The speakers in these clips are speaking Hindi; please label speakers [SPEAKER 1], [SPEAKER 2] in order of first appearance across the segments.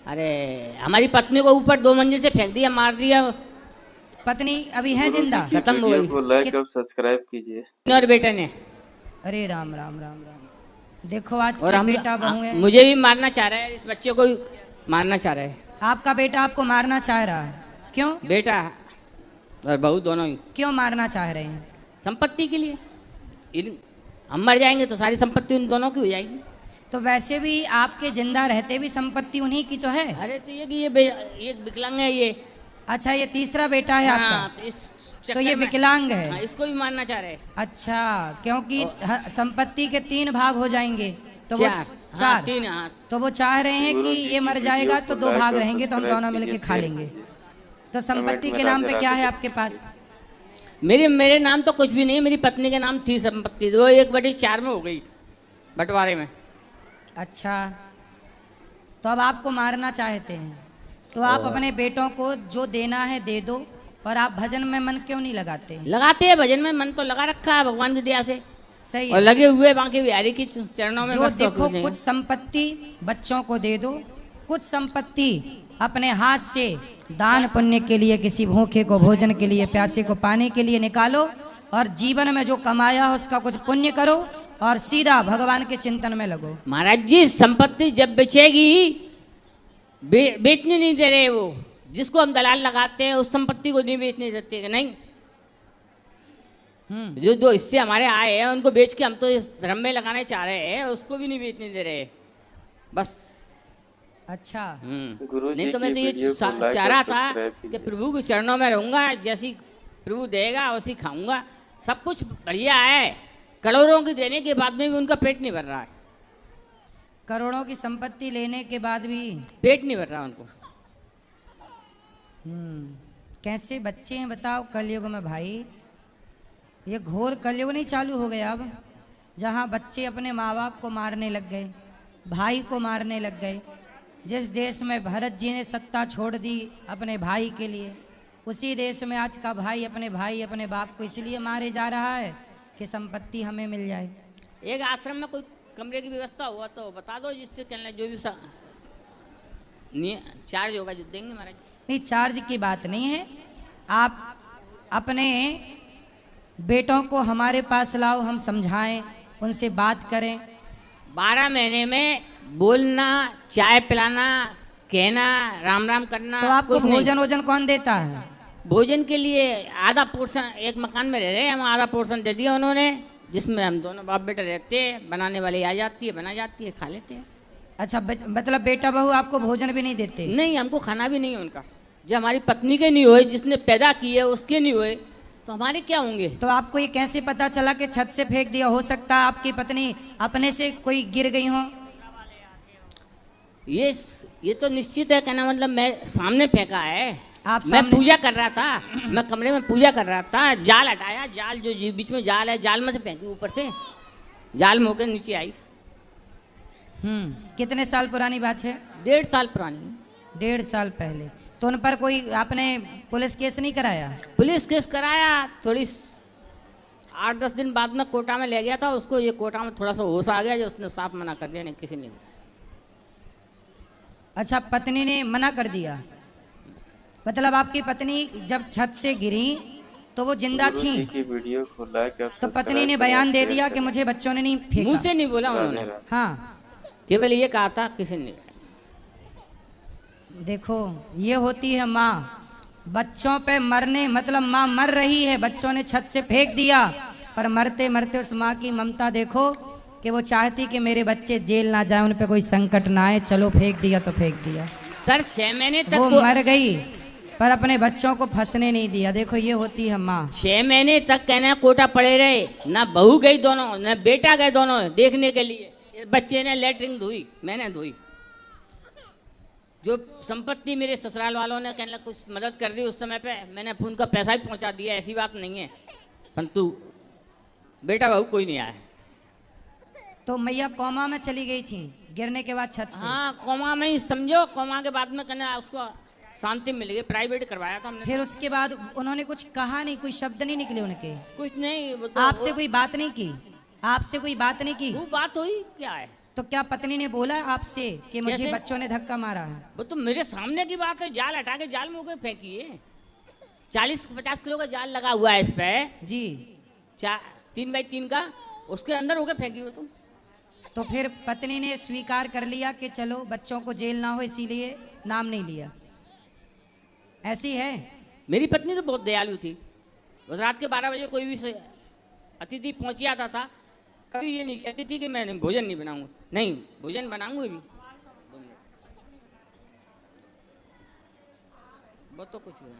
[SPEAKER 1] अरे हमारी पत्नी को ऊपर 2 मंजिल से फेंक दिया, मार दिया।
[SPEAKER 2] पत्नी अभी है जिंदा?
[SPEAKER 1] खत्म हो गई।
[SPEAKER 3] को लाइक और सब्सक्राइब कीजिए।
[SPEAKER 1] और बेटे ने।
[SPEAKER 2] अरे राम राम राम राम। देखो आज
[SPEAKER 1] और
[SPEAKER 2] के
[SPEAKER 1] हम
[SPEAKER 2] बेटा बहू है।
[SPEAKER 1] मुझे भी मारना चाह रहा है, इस बच्चे को भी मारना चाह रहा है।
[SPEAKER 2] आपका बेटा आपको मारना चाह रहा है? क्यों?
[SPEAKER 1] बेटा और बहू दोनों ही।
[SPEAKER 2] क्यों मारना चाह रहे हैं?
[SPEAKER 1] संपत्ति के लिए। हम मर जाएंगे तो सारी संपत्ति उन दोनों की हो जाएगी।
[SPEAKER 2] तो वैसे भी आपके जिंदा रहते भी संपत्ति उन्हीं की तो है।
[SPEAKER 1] अरे तो ये कि ये विकलांग है ये।
[SPEAKER 2] अच्छा, ये तीसरा बेटा है आपका?
[SPEAKER 1] हाँ, तो इस
[SPEAKER 2] तो ये विकलांग है।
[SPEAKER 1] हाँ, इसको भी मारना चाह रहे हैं।
[SPEAKER 2] अच्छा, क्योंकि संपत्ति के 3 भाग हो जाएंगे तो वो 4।
[SPEAKER 1] हाँ, 3। हाँ।
[SPEAKER 2] तो वो चाह रहे हैं कि ये मर जाएगा तो 2 भाग रहेंगे तो हम दोनों मिलके खा लेंगे। तो संपत्ति के नाम पे क्या है आपके पास?
[SPEAKER 1] मेरे नाम तो कुछ भी नहीं, मेरी पत्नी के नाम थी संपत्ति, वो 1/4 में हो गई बंटवारे में।
[SPEAKER 2] अच्छा, तो अब आपको मारना चाहते हैं तो आप अपने बेटों को जो देना है दे दो। और आप भजन में मन क्यों नहीं लगाते?
[SPEAKER 1] लगाते हैं भजन में मन, तो लगा रखा है भगवान की दया से।
[SPEAKER 2] सही
[SPEAKER 1] और
[SPEAKER 2] है।
[SPEAKER 1] लगे हुए बांके बिहारी की चरणों में।
[SPEAKER 2] जो देखो कुछ संपत्ति बच्चों को दे दो, कुछ संपत्ति अपने हाथ से दान पुण्य के लिए, किसी भूखे को भोजन के लिए, प्यासे को पानी के लिए निकालो। और जीवन में जो कमाया हो उसका कुछ पुण्य करो और सीधा भगवान के चिंतन में लगो।
[SPEAKER 1] महाराज जी संपत्ति जब बेचेगी, बेचने नहीं दे रहे वो। जिसको हम दलाल लगाते हैं उस संपत्ति को नहीं बेचने देते नहीं। जो 2 हिस्से हमारे आए हैं उनको बेच के हम तो इस धर्म में लगाने चाह रहे हैं, उसको भी नहीं बेचने दे रहे बस।
[SPEAKER 2] अच्छा।
[SPEAKER 1] नहीं तो मैं तो ये चाह रहा था कि प्रभु के चरणों में रहूंगा, जैसी प्रभु देगा वैसी खाऊंगा। सब कुछ बढ़िया है, करोड़ों की देने के बाद में भी उनका पेट नहीं भर रहा है।
[SPEAKER 2] करोड़ों की संपत्ति लेने के बाद भी
[SPEAKER 1] पेट नहीं भर रहा उनको।
[SPEAKER 2] कैसे बच्चे हैं बताओ कलयुग में भाई। ये घोर कलयुग नहीं चालू हो गया अब, जहाँ बच्चे अपने माँ बाप को मारने लग गए, भाई को मारने लग गए। जिस देश में भरत जी ने सत्ता छोड़ दी अपने भाई के लिए, उसी देश में आज का भाई अपने बाप को इसलिए मारे जा रहा है कि संपत्ति हमें मिल जाए।
[SPEAKER 1] एक आश्रम में कोई कमरे की व्यवस्था हुआ तो बता दो, जिससे कहना जो भी चार्ज होगा जो देंगे महाराज।
[SPEAKER 2] नहीं, चार्ज की बात नहीं है। आप अपने बेटों को हमारे पास लाओ, हम समझाएं, उनसे बात करें।
[SPEAKER 1] 12 महीने में बोलना, चाय पिलाना, कहना, राम राम करना।
[SPEAKER 2] तो आपको भोजन कौन देता है?
[SPEAKER 1] भोजन के लिए आधा पोर्शन, एक मकान में रह रहे हैं हम, आधा पोर्शन दे दिया उन्होंने, जिसमें हम दोनों बाप बेटा रहते हैं। बनाने वाली आ जाती है, बना जाती है, खा लेते हैं।
[SPEAKER 2] अच्छा, मतलब बेटा बहू आपको भोजन भी नहीं देते?
[SPEAKER 1] नहीं, हमको खाना भी नहीं है उनका। जो हमारी पत्नी के नहीं हुए, जिसने पैदा किए उसके नहीं हुए, तो हमारे क्या होंगे? तो
[SPEAKER 2] आपको ये कैसे पता चला कि छत से फेंक दिया? हो सकता है आपकी पत्नी अपने से कोई गिर गई हो।
[SPEAKER 1] ये तो निश्चित है, कहना मतलब मैं सामने फेंका है। मैं पूजा कर रहा था, मैं कमरे में पूजा कर रहा था, जाल हटाया, जाल जो बीच में जाल है, जाल में से फेंकी ऊपर से, जाल में होकर नीचे आई।
[SPEAKER 2] कितने साल पुरानी बात है?
[SPEAKER 1] 1.5 साल पुरानी।
[SPEAKER 2] 1.5 साल पहले। तो उन पर कोई आपने पुलिस केस नहीं कराया?
[SPEAKER 1] पुलिस केस कराया, थोड़ी 8-10 दिन बाद में कोटा में ले गया था उसको। ये कोटा में थोड़ा सा होश आ गया, जो उसने साफ मना कर दिया, नहीं किसी ने। अच्छा,
[SPEAKER 2] पत्नी ने मना कर दिया? मतलब आपकी पत्नी जब छत से गिरी तो वो जिंदा थी? तो पत्नी ने बयान दे दिया कि मुझे बच्चों ने नहीं फेंका?
[SPEAKER 1] मुंह से नहीं बोला उन्होंने।
[SPEAKER 2] हाँ,
[SPEAKER 1] केवल ये कहा था, किसी ने।
[SPEAKER 2] देखो, ये होती है माँ। बच्चों पे मरने मतलब माँ मर रही है, बच्चों ने छत से फेंक दिया, पर मरते मरते उस माँ की ममता देखो कि वो चाहती कि मेरे बच्चे जेल ना जाए, उन पे कोई संकट ना आए। चलो फेंक दिया तो फेंक दिया।
[SPEAKER 1] सर 6 महीने तक
[SPEAKER 2] वो मर गई पर अपने बच्चों को फंसने नहीं दिया। देखो, ये होती है माँ।
[SPEAKER 1] 6 महीने तक कहना कोटा पड़े रहे, ना बहू गई दोनों, ना बेटा गए दोनों देखने के लिए। बच्चे ने लेटरिन धोई, मैंने धोई। जो संपत्ति मेरे ससुराल वालों ने कहने कुछ मदद कर दी उस समय पे, मैंने फोन का पैसा भी पहुंचा दिया, ऐसी बात नहीं है। परंतु बेटा बहू कोई नहीं आया।
[SPEAKER 2] तो मैया कोमा में चली गई थी गिरने के बाद छत से?
[SPEAKER 1] हाँ, कोमा में ही समझो। कोमा के बाद में कहना उसको शांति मिल गई, प्राइवेट करवाया था हमने।
[SPEAKER 2] फिर उसके बाद उन्होंने कुछ कहा नहीं, कोई शब्द नहीं निकले उनके?
[SPEAKER 1] कुछ नहीं।
[SPEAKER 2] आपसे कोई बात नहीं की? आपसे कोई बात नहीं की?
[SPEAKER 1] वो बात हुई क्या है?
[SPEAKER 2] तो क्या पत्नी ने बोला आपसे कि मुझे
[SPEAKER 1] कैसे?
[SPEAKER 2] बच्चों ने धक्का मारा है?
[SPEAKER 1] वो तो मेरे सामने की बात है, जाल हटा के जाल में होकर फेंकिए। 40-50 किलो का जाल लगा हुआ है इस पे,
[SPEAKER 2] जी।
[SPEAKER 1] 3x3 का, उसके अंदर होकर फेंकी हो तुम।
[SPEAKER 2] तो फिर पत्नी ने स्वीकार कर लिया कि चलो बच्चों को जेल ना हो, इसीलिए नाम नहीं लिया। ऐसी है?
[SPEAKER 1] मेरी पत्नी तो बहुत दयालु थी। रोज रात के 12 बजे कोई भी अतिथि पहुंच जाता था, कभी ये नहीं कहती थी कि मैं भोजन नहीं बनाऊंगा, नहीं भोजन बनाऊंगी भी। वो तो कुछ हुआ,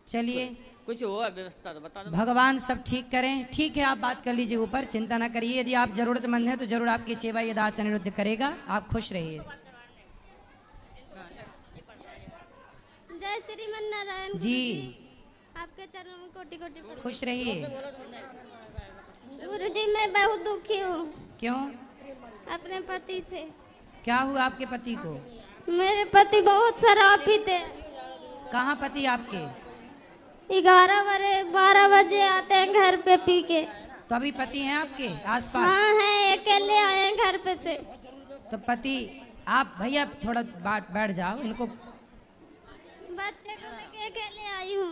[SPEAKER 2] चलिए,
[SPEAKER 1] कुछ हुआ व्यवस्था तो बता दो।
[SPEAKER 2] भगवान सब ठीक करें। ठीक है, आप बात कर लीजिए ऊपर, चिंता ना करिए। यदि आप जरूरतमंद हैं तो जरूर आपकी सेवा ये दास अनिरुद्ध करेगा। आप खुश रहिए।
[SPEAKER 4] जय श्रीमन नारायण
[SPEAKER 2] जी,
[SPEAKER 4] आपके चरणों में कोटि कोटि प्रणाम।
[SPEAKER 2] खुश रहिए।
[SPEAKER 4] गुरुजी मैं बहुत दुखी हूँ
[SPEAKER 2] क्यों?
[SPEAKER 4] अपने पति से।
[SPEAKER 2] क्या हुआ आपके पति को?
[SPEAKER 4] मेरे पति बहुत शराबी थे।
[SPEAKER 2] कहाँ पति आपके?
[SPEAKER 4] 12 बजे आते हैं घर पे पी के।
[SPEAKER 2] तो अभी पति हैं आपके आसपास?
[SPEAKER 4] हाँ है, अकेले आए हैं घर पे से।
[SPEAKER 2] तो पति, आप भैया थोड़ा बैठ जाओ, इनको।
[SPEAKER 4] बच्चे को लेके अकेले आई हूँ।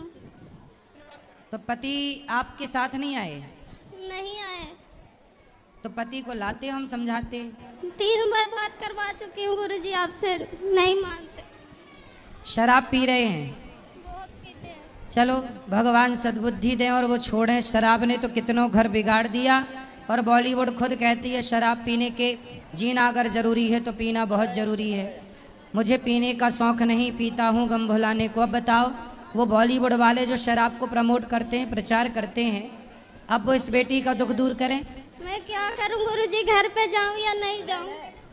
[SPEAKER 2] तो पति आपके साथ नहीं आए?
[SPEAKER 4] नहीं आए।
[SPEAKER 2] तो पति को लाते, हम समझाते।
[SPEAKER 4] 3 बार बात करवा चुकी हूँ गुरुजी आपसे, नहीं मानते।
[SPEAKER 2] शराब पी रहे हैं?
[SPEAKER 4] बहुत पीते हैं।
[SPEAKER 2] चलो भगवान सद्बुद्धि दें और वो छोड़ें। शराब ने तो कितनों घर बिगाड़ दिया, और बॉलीवुड खुद कहती है शराब पीने के जीना अगर ज़रूरी है तो पीना बहुत ज़रूरी है। मुझे पीने का शौक़ नहीं, पीता हूँ गम भुलाने को। अब बताओ, वो बॉलीवुड वाले जो शराब को प्रमोट करते हैं, प्रचार करते हैं, अब वो इस बेटी का दुख दूर करें।
[SPEAKER 4] मैं क्या करूँ गुरुजी, घर पे जाऊँ या नहीं जाऊँ?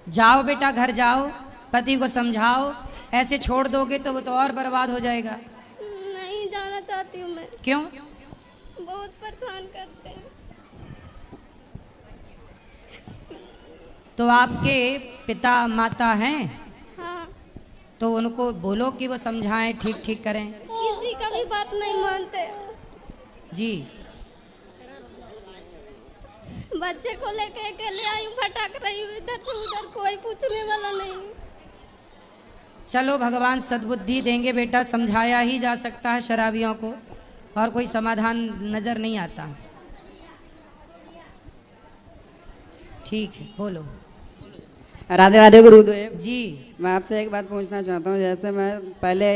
[SPEAKER 2] जाओ बेटा, घर जाओ, पति को समझाओ। ऐसे छोड़ दोगे तो वो तो और बर्बाद हो जाएगा।
[SPEAKER 4] नहीं जाना चाहती हूँ मैं।
[SPEAKER 2] क्यों?
[SPEAKER 4] बहुत परेशान करते हैं।
[SPEAKER 2] तो आपके पिता माता हैं,
[SPEAKER 4] हाँ,
[SPEAKER 2] तो उनको बोलो कि वो समझाएं, ठीक ठीक करें।
[SPEAKER 4] किसी का भी बात नहीं मानते।
[SPEAKER 2] जी,
[SPEAKER 4] बच्चे को लेके अकेले आई हूँ, भटक रही हूँ इधर से उधर, कोई पूछने वाला नहीं।
[SPEAKER 2] चलो भगवान सद्बुद्धि देंगे बेटा, समझाया ही जा सकता है शराबियों को, और कोई समाधान नज़र नहीं आता। ठीक है, बोलो।
[SPEAKER 5] राधे राधे गुरुदेव
[SPEAKER 2] जी,
[SPEAKER 5] मैं आपसे एक बात पूछना चाहता हूँ। जैसे मैं पहले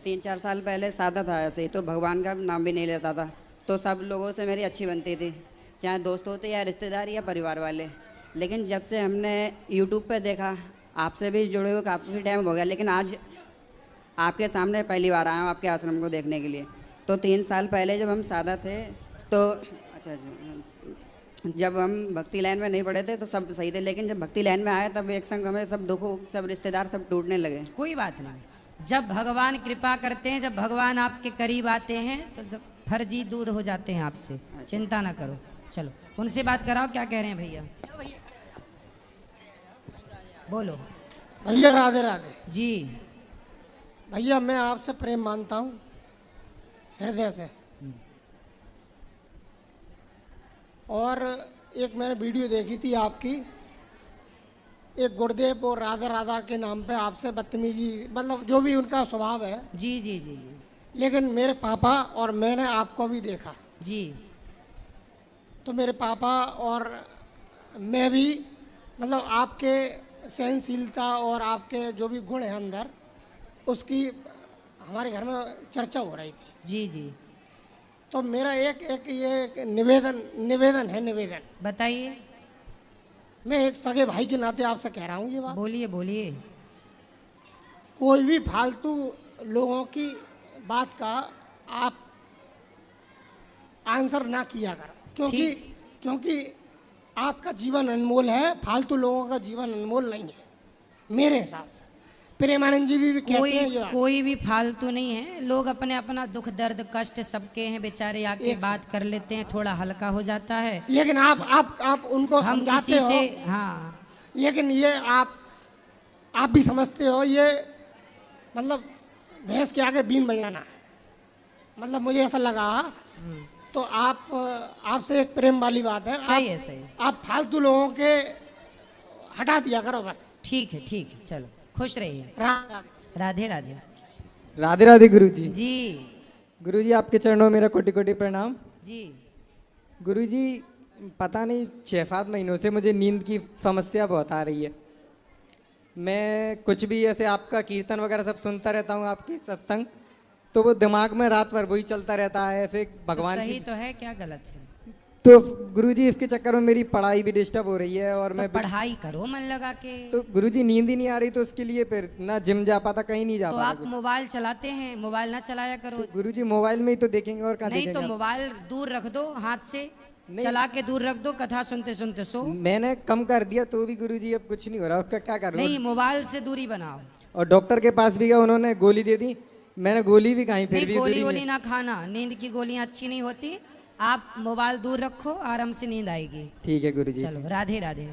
[SPEAKER 5] 3-4 साल पहले सादा था, ऐसे ही तो भगवान का नाम भी नहीं लेता था, तो सब लोगों से मेरी अच्छी बनती थी, चाहे दोस्त होते या रिश्तेदार या परिवार वाले। लेकिन जब से हमने यूट्यूब पे देखा, आपसे भी जुड़े हुए काफ़ी टाइम हो गया, लेकिन आज आपके सामने पहली बार आया हूँ आपके आश्रम को देखने के लिए। तो 3 साल पहले जब हम सादा थे तो अच्छा, जब हम भक्ति लाइन में नहीं पढ़े थे तो सब सही थे, लेकिन जब भक्ति लाइन में आए तब एक संग हमें सब दुख, सब रिश्तेदार सब टूटने लगे।
[SPEAKER 2] कोई बात नहीं। जब भगवान कृपा करते हैं, जब भगवान आपके करीब आते हैं तो सब फर्जी दूर हो जाते हैं आपसे। चिंता ना करो। चलो उनसे बात कराओ, क्या कह रहे हैं भैया, बोलो।
[SPEAKER 6] भैया राधे राधे।
[SPEAKER 2] जी,
[SPEAKER 6] भैया मैं आपसे प्रेम मानता हूँ हृदय से। और एक मैंने वीडियो देखी थी आपकी, एक गुरुदेव और राधा राधा के नाम पे आपसे बदतमीजी, मतलब जो भी उनका स्वभाव है।
[SPEAKER 2] जी जी जी जी
[SPEAKER 6] लेकिन मेरे पापा और मैंने आपको भी देखा,
[SPEAKER 2] जी।
[SPEAKER 6] तो मेरे पापा और मैं भी, मतलब आपके सहनशीलता और आपके जो भी गुण हैं अंदर, उसकी हमारे घर में चर्चा हो रही थी।
[SPEAKER 2] जी जी,
[SPEAKER 6] तो मेरा एक निवेदन है।
[SPEAKER 2] बताइए।
[SPEAKER 6] मैं एक सगे भाई के नाते आपसे कह रहा हूँ ये बात।
[SPEAKER 2] बोलिए बोलिए।
[SPEAKER 6] कोई भी फालतू लोगों की बात का आप आंसर ना किया करो, क्योंकि आपका जीवन अनमोल है, फालतू लोगों का जीवन अनमोल नहीं है मेरे हिसाब से। प्रेमानंद जी भी कहते हैं ये बात।
[SPEAKER 2] कोई भी फालतू नहीं है। लोग अपने अपना दुख दर्द कष्ट सबके हैं, बेचारे आके बात कर लेते हैं, थोड़ा हल्का हो जाता है।
[SPEAKER 6] लेकिन आप उनको
[SPEAKER 2] हम
[SPEAKER 6] समझाते
[SPEAKER 2] किसी
[SPEAKER 6] हो,
[SPEAKER 2] से, हाँ,
[SPEAKER 6] लेकिन ये आप भी समझते हो, ये मतलब भैंस के आगे बीन बजाना है। मतलब मुझे ऐसा लगा। तो आपसे एक प्रेम वाली बात है।
[SPEAKER 2] सही है, सही।
[SPEAKER 6] आप फालतू लोगों के हटा दिया करो बस।
[SPEAKER 2] ठीक है चलो खुश रहिए। राधे राधे।
[SPEAKER 7] राधे राधे गुरुजी।
[SPEAKER 2] जी
[SPEAKER 7] गुरुजी आपके चरणों में मेरा कोटि कोटि प्रणाम।
[SPEAKER 2] जी।
[SPEAKER 7] गुरुजी पता नहीं 6-7 महीनों से मुझे नींद की समस्या बहुत आ रही है। मैं कुछ भी ऐसे आपका कीर्तन वगैरह सब सुनता रहता हूँ, आपकी सत्संग, तो वो दिमाग में रात भर वही चलता रहता है ऐसे भगवान
[SPEAKER 2] तो सही
[SPEAKER 7] की।
[SPEAKER 2] तो है, क्या गलत है?
[SPEAKER 7] तो गुरुजी इसके चक्कर में मेरी पढ़ाई भी डिस्टर्ब हो रही है और
[SPEAKER 2] तो
[SPEAKER 7] मैं
[SPEAKER 2] पढ़ाई करो मन लगा के।
[SPEAKER 7] तो गुरुजी नींद ही नहीं आ रही, तो उसके लिए फिर ना जिम जा पाता, कहीं नहीं जा
[SPEAKER 2] तो
[SPEAKER 7] पाता।
[SPEAKER 2] आप मोबाइल चलाते हैं, मोबाइल ना चलाया करो।
[SPEAKER 7] तो गुरुजी मोबाइल में ही तो देखेंगे और कहाँ
[SPEAKER 2] नहीं
[SPEAKER 7] देखेंगे
[SPEAKER 2] तो
[SPEAKER 7] आप?
[SPEAKER 2] मोबाइल दूर रख दो, हाथ से
[SPEAKER 7] नहीं।
[SPEAKER 2] चला के दूर रख दो, कथा सुनते सुनते सो।
[SPEAKER 7] मैंने कम कर दिया तो भी गुरुजी अब कुछ नहीं हो रहा, उसका क्या करूं?
[SPEAKER 2] नहीं, मोबाइल से दूरी बनाओ।
[SPEAKER 7] और डॉक्टर के पास भी गया, उन्होंने गोली दे दी, मैंने गोली भी खाई, फिर
[SPEAKER 2] नहीं,
[SPEAKER 7] भी
[SPEAKER 2] गोली
[SPEAKER 7] दूरी
[SPEAKER 2] वोली
[SPEAKER 7] नहीं।
[SPEAKER 2] ना खाना, नींद की गोलियां अच्छी नहीं होती। आप मोबाइल दूर रखो, आराम से नींद आएगी।
[SPEAKER 7] ठीक है गुरुजी।
[SPEAKER 2] चलो राधे राधे।